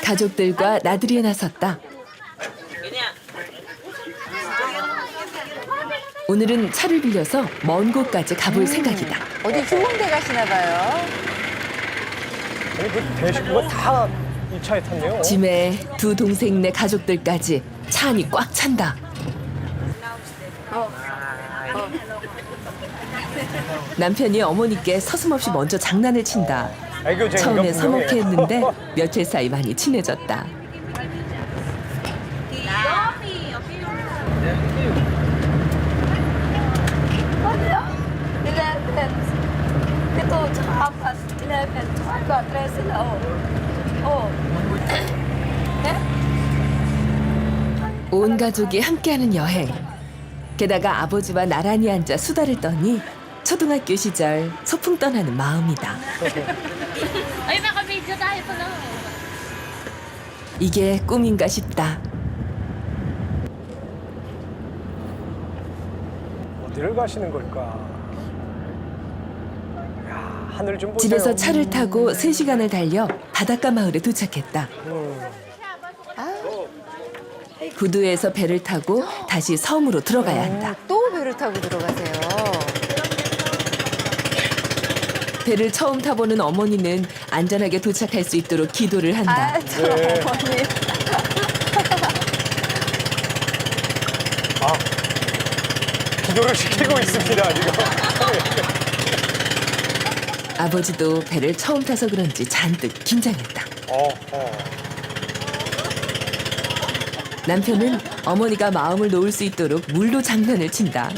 가족들과 나들이에 나섰다. 오늘은 차를 빌려서 먼 곳까지 가볼 생각이다. 어디 흉몽대 가시나 봐요. 아니 그 대식구가 다 이 차에 탔네요. 짐에 두 동생네 가족들까지 차 안이 꽉 찬다. 남편이 어머니께 서슴없이 먼저 장난을 친다. 애교쟁이가 처음에 분명해요. 서먹해했는데 며칠 사이 많이 친해졌다. tsaka apat, 11, tsaka 13 sila, 온 가족이 함께하는 여행. 게다가 아버지와 나란히 앉아 수다를 떠니 초등학교 시절 소풍 떠나는 마음이다. Ay, naka-video tayo pala. 이게 꿈인가 싶다. 어디를 가시는 걸까? 야, 하늘 좀 보세요. 집에서 차를 타고 3시간을 달려 바닷가 마을에 도착했다. 구두에서 배를 타고 다시 섬으로 들어가야 한다. 또 배를 타고 들어가세요. 배를 처음 타보는 어머니는 안전하게 도착할 수 있도록 기도를 한다. 아, 저 어머니. 기도를 시키고 있습니다, 지금. 아버지도 배를 처음 타서 그런지 잔뜩 긴장했다. 남편은 어머니가 마음을 놓을 수 있도록 물로 장난을 친다.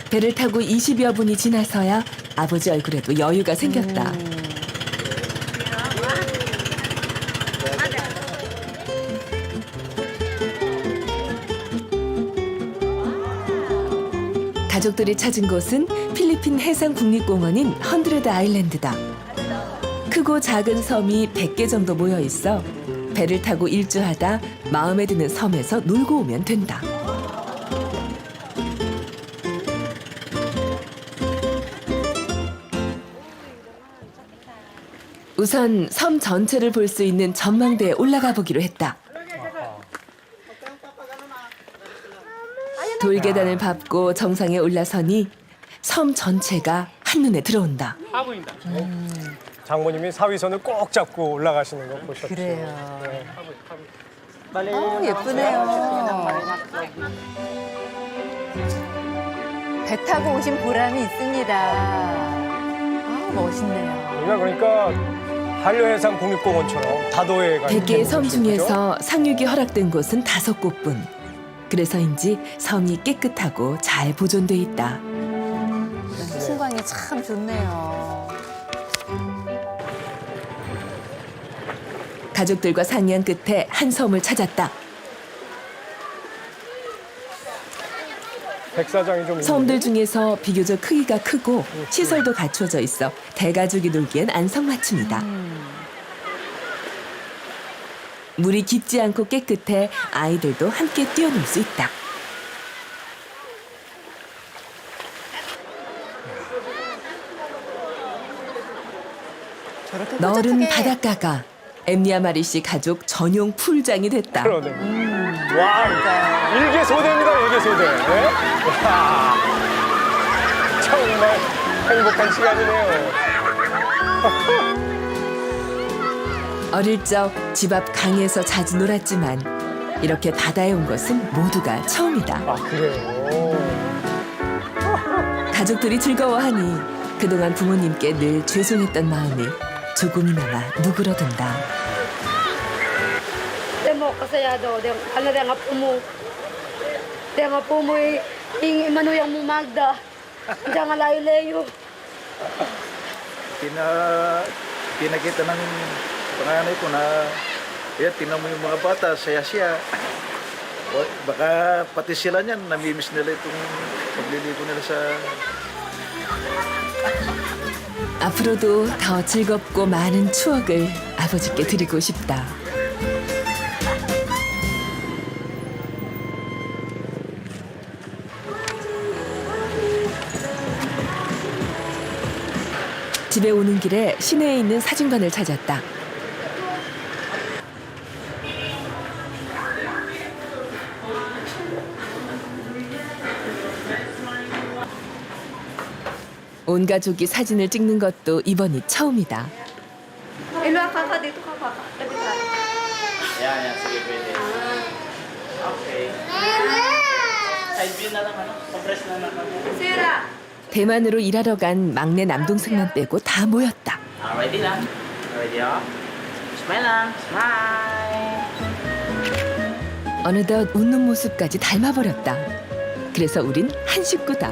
배를 타고 20여 분이 지나서야 아버지 얼굴에도 여유가 생겼다. 가족들이 찾은 곳은 필리핀 해상국립공원인 헌드레드 아일랜드다. 크고 작은 섬이 100개 정도 모여 있어 배를 타고 일주하다 마음에 드는 섬에서 놀고 오면 된다. 우선 섬 전체를 볼 수 있는 전망대에 올라가 보기로 했다. 돌계단을 밟고 정상에 올라서니 섬 전체가 한눈에 들어온다. 장모님이 사위선을 꼭 잡고 올라가시는 거 보셨죠? 그래요. 네. 예쁘네요. 배 타고 오신 보람이 있습니다. 멋있네요. 우리가 그러니까 한려해상 국립공원처럼 다도해 가 100개의 섬 중에서 상륙이 허락된 곳은 5곳뿐. 그래서인지 섬이 깨끗하고 잘 보존돼 있다. 풍광이 참 좋네요. 가족들과 상의한 끝에 한 섬을 찾았다. 백사장이 좀 섬들 중에서 비교적 크기가 크고 시설도 갖춰져 있어 대가족이 놀기엔 안성맞춤이다. 물이 깊지 않고 깨끗해 아이들도 함께 뛰어놀 수 있다. 저렇게 너른 뾰족하게 바닷가가 엠니아마리 씨 가족 전용 풀장이 됐다. 그러네. 와, 일개소대입니다, 일개소대. 네? 와, 정말 행복한 시간이네요. 어릴 적 집 앞 강에서 자주 놀았지만 이렇게 바다에 온 것은 모두가 처음이다. 아, 그래요? 가족들이 즐거워하니 그동안 부모님께 늘 죄송했던 마음이 조금이나마 누그러든다. Demo kasayado, ano rin nga po mo. Diyan nga po mo yung manuyang mo Magda. Diyan nga layo-layo. Pinakita ng panganay ko na tingnan mo yung mga bata, saya-siya. Baka pati sila niyan, namimiss nila itong pagliligo nila sa... 앞으로도 더 즐겁고 많은 추억을 아버지께 드리고 싶다. 집에 오는 길에 시내에 있는 사진관을 찾았다. 온 가족이 사진을 찍는 것도 이번이 처음이다. Ilo kaka, dito ka kaka. Tabi tayo. Yan, sige, pwede. Okay. Side view na lang, compress na lang. Sira! 대만으로 일하러 간 막내 남동생만 빼고 다 모였다. Ready lang. Ready, Smile lang. Smile. 어느덧 웃는 모습까지 닮아버렸다. 그래서 우린 한 식구다.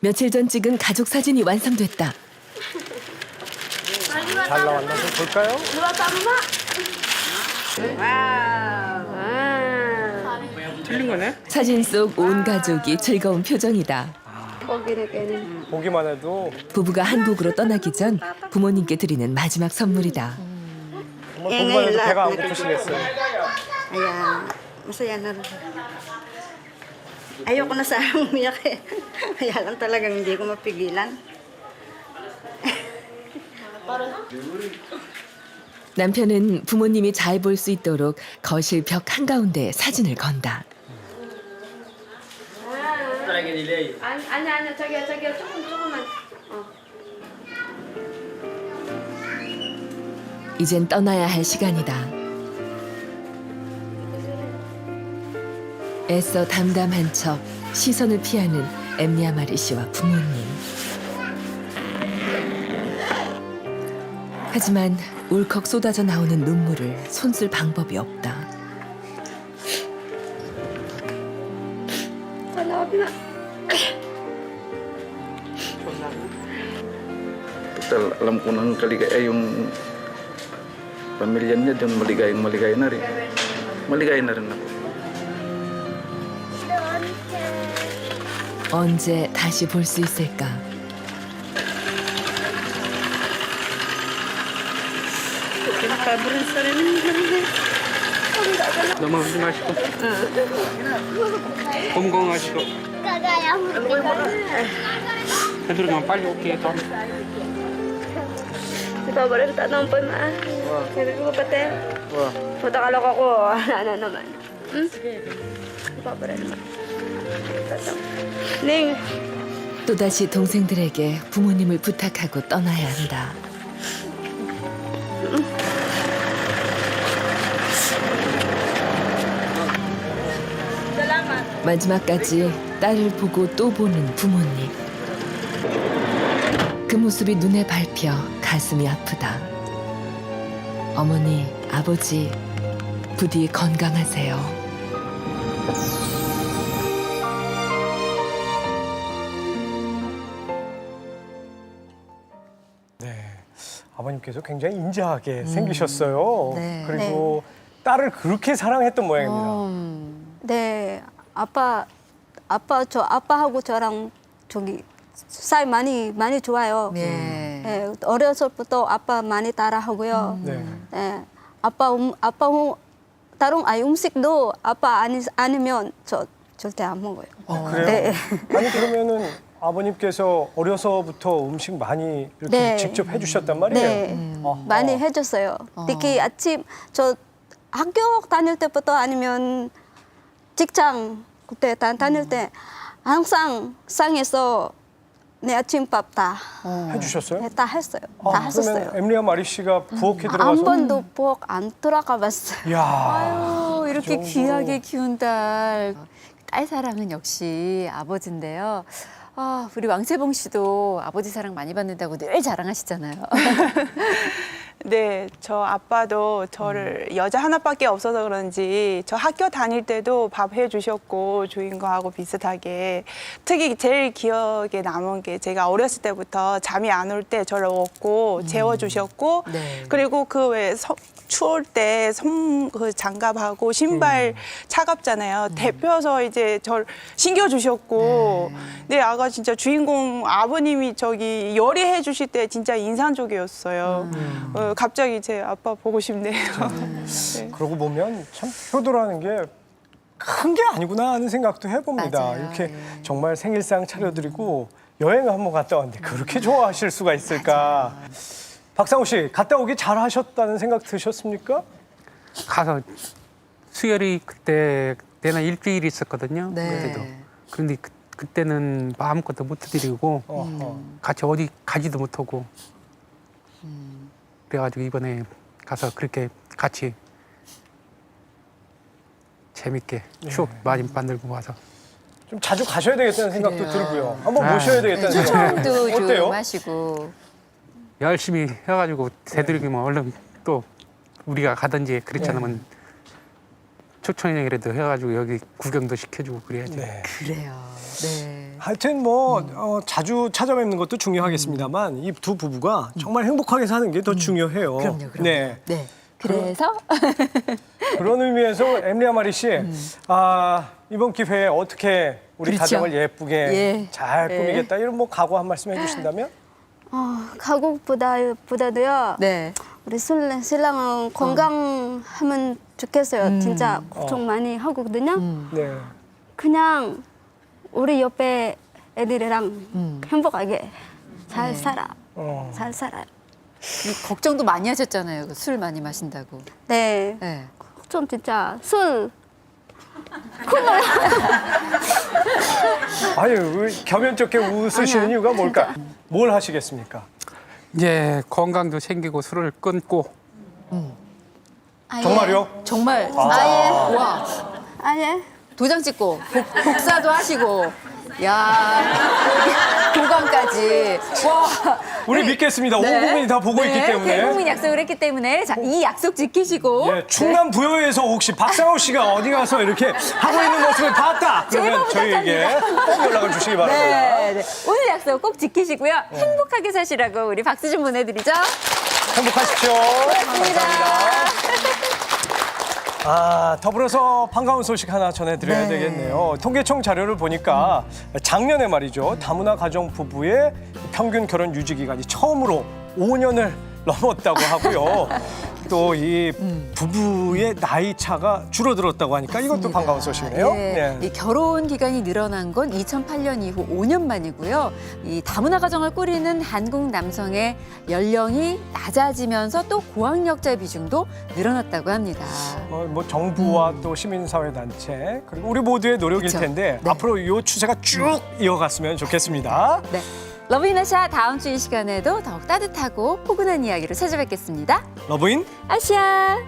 며칠 전 찍은 가족 사진이 완성됐다. 잘 나왔나 좀 볼까요? 틀린 거네? 사진 속 온 가족이 즐거운 표정이다. 보기만 해도 부부가 한국으로 떠나기 전 부모님께 드리는 마지막 선물이다. 정말 보기만 해도 배가 안 고프시겠어요. Ayan, masaya na rin. Ayoko na sana umiyak eh. Kaya lang talagang hindi ko mapigilan. 남편은 부모님이 잘 볼 수 있도록 거실 벽 한가운데 사진을 건다. 아니야, 저기요, 조금만. 이젠 떠나야 할 시간이다. 애써 담담한 척 시선을 피하는 엠리아마리 씨와 부모님. 하지만 울컥 쏟아져 나오는 눈물을 손쓸 방법이 없다. Total, alam ko nang yung pamilya niya doon maligay na rin. Maligay na rin ako. 언제 다시 볼 수 있을까? 넘어가지 마시고. 건강하시고. 되도록이면 빨리 올게요. 또. Paborito tanong po na. Sabi ko pati. Punta ka loko ko. Ano naman. Paborito naman. Ning. 또다시 동생들에게 부모님을 부탁하고 떠나야 한다. 마지막까지 딸을 보고 또 보는 부모님. 그 모습이 눈에 밟혀 가슴이 아프다. 어머니, 아버지, 부디 건강하세요. 네, 아버님께서 굉장히 인자하게 생기셨어요. 네. 그리고 딸을 그렇게 사랑했던 모양입니다. 네, 아빠하고 저랑 저기 사이 많이 좋아요. 네. 네, 어려서부터 아빠 많이 따라하고요. 네. 네, 다른 음식도 아빠 아니면 저 절대 안 먹어요. 그래요? 네. 아니 그러면은 아버님께서 어려서부터 음식 많이 이렇게 네. 직접 해주셨단 말이에요? 네, 어허. 많이 해줬어요. 특히 아침 저 학교 다닐 때부터 아니면 직장 그때 다닐 때 항상 상에서 내 아침밥 다 해주셨어요? 네, 다 했어요. 다 했었어요. 그러면 엠리아 마리 씨가 부엌에 들어가서 한 번도 부엌 안 들어가 봤어요. 이야, 아유, 이렇게 그 정도로. 귀하게 키운 딸. 딸 사랑은 역시 아버지인데요. 아, 우리 왕채봉 씨도 아버지 사랑 많이 받는다고 늘 자랑하시잖아요. 네, 저 아빠도 저를 여자 하나밖에 없어서 그런지 저 학교 다닐 때도 밥 해주셨고 주인공하고 비슷하게 특히 제일 기억에 남은 게 제가 어렸을 때부터 잠이 안 올 때 저를 업고 재워주셨고 네. 그리고 그 외에 추울 때 그 장갑하고 신발 차갑잖아요. 데펴서 이제 저를 신겨주셨고 네, 아가 진짜 주인공 아버님이 저기 요리해 주실 때 진짜 인상적이었어요. 갑자기 제 아빠 보고 싶네요. 네. 그러고 보면 참 효도라는 게 큰 게 아니구나 하는 생각도 해봅니다. 맞아요. 이렇게 예. 정말 생일상 차려드리고 여행을 한번 갔다 왔는데 그렇게 좋아하실 수가 있을까? 박상우 씨, 갔다 오기 잘하셨다는 생각 드셨습니까? 가서 수혈이 그때 내나 일주일 있었거든요. 네. 그래도 그런데 그때는 아무것도 못 드리고 같이 어디 가지도 못하고 그래가지고 이번에 가서 그렇게 같이 재밌게 추억 많이 만들고 와서 좀 자주 가셔야 되겠다는 생각도 그래요. 들고요. 한번 모셔야 되겠다는 생각. 추천도 좀 어때요? 하시고. 열심히 해가지고 되도록이면 얼른 또 우리가 가든지 그렇지 않으면 초청이라도 해가지고 여기 구경도 시켜주고 그래야죠. 네. 그래요. 네. 하여튼 뭐 자주 찾아뵙는 것도 중요하겠습니다만 이 두 부부가 정말 행복하게 사는 게 더 중요해요. 그럼요. 네. 네. 그래서 그런 의미에서 엠리아 마리 씨, 이번 기회에 어떻게 우리 그렇죠. 가정을 예쁘게 예. 잘 예. 꾸미겠다 이런 뭐 각오 한 말씀 해주신다면? 가족보다도요. 네. 우리 신랑은 건강하면 좋겠어요. 진짜 걱정 많이 하거든요. 네. 그냥 우리 옆에 애들이랑 행복하게 잘 살아. 잘 살아요. 걱정도 많이 하셨잖아요. 술 많이 마신다고. 네. 네. 걱정 진짜 술. 아유, 왜 겸연 좋게 웃으시는 아니야, 이유가 뭘까? 뭘 하시겠습니까? 이제 건강도 생기고 술을 끊고 정말요? 정말 아예. 와 아예. 도장 찍고 복사도 하시고 야 도감까지 와 우리 믿겠습니다. 온 국민이 다 보고 있기 때문에. 대국민 약속을 했기 때문에 자, 이 약속 지키시고 예, 충남 부여에서 혹시 박상호 씨가 어디 가서 이렇게 하고 있는 모습을 봤다. 그러면 저희에게 꼭 연락을 주시기 바랍니다. 네, 네. 오늘 약속 꼭 지키시고요. 행복하게 사시라고 우리 박수 좀 보내드리죠. 행복하십시오. 감사합니다. 더불어서 반가운 소식 하나 전해드려야 네. 되겠네요. 통계청 자료를 보니까 작년에 말이죠. 다문화 가정 부부의 평균 결혼 유지 기간이 처음으로 5년을 넘었다고 하고요. 또 이 부부의 나이 차가 줄어들었다고 하니까 이것도 반가운 소식이네요. 예. 이 결혼 기간이 늘어난 건 2008년 이후 5년 만이고요. 이 다문화 가정을 꾸리는 한국 남성의 연령이 낮아지면서 또 고학력자 비중도 늘어났다고 합니다. 뭐 정부와 또 시민사회단체 그리고 우리 모두의 노력일 그쵸. 텐데 네. 앞으로 이 추세가 쭉 이어갔으면 좋겠습니다. 네. 러브인아샤 다음 주 이 시간에도 더욱 따뜻하고 포근한 이야기로 찾아뵙겠습니다. 러브인 아시아.